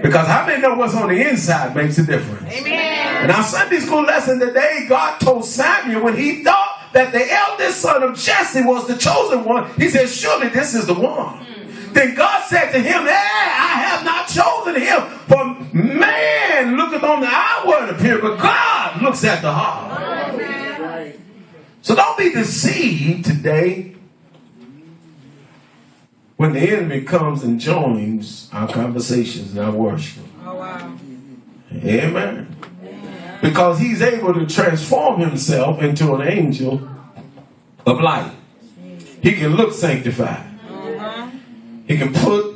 Because how many know what's on the inside makes a difference? Amen. In our Sunday school lesson today, God told Samuel when he thought that the eldest son of Jesse was the chosen one, he said, surely this is the one. Then God said to him, hey, I have not chosen him, for man looketh on the outward appearance, but God looks at the heart. Amen. So don't be deceived today when the enemy comes and joins our conversations and our worship. Oh, wow. Amen. Because he's able to transform himself into an angel of light. He can look sanctified. He can put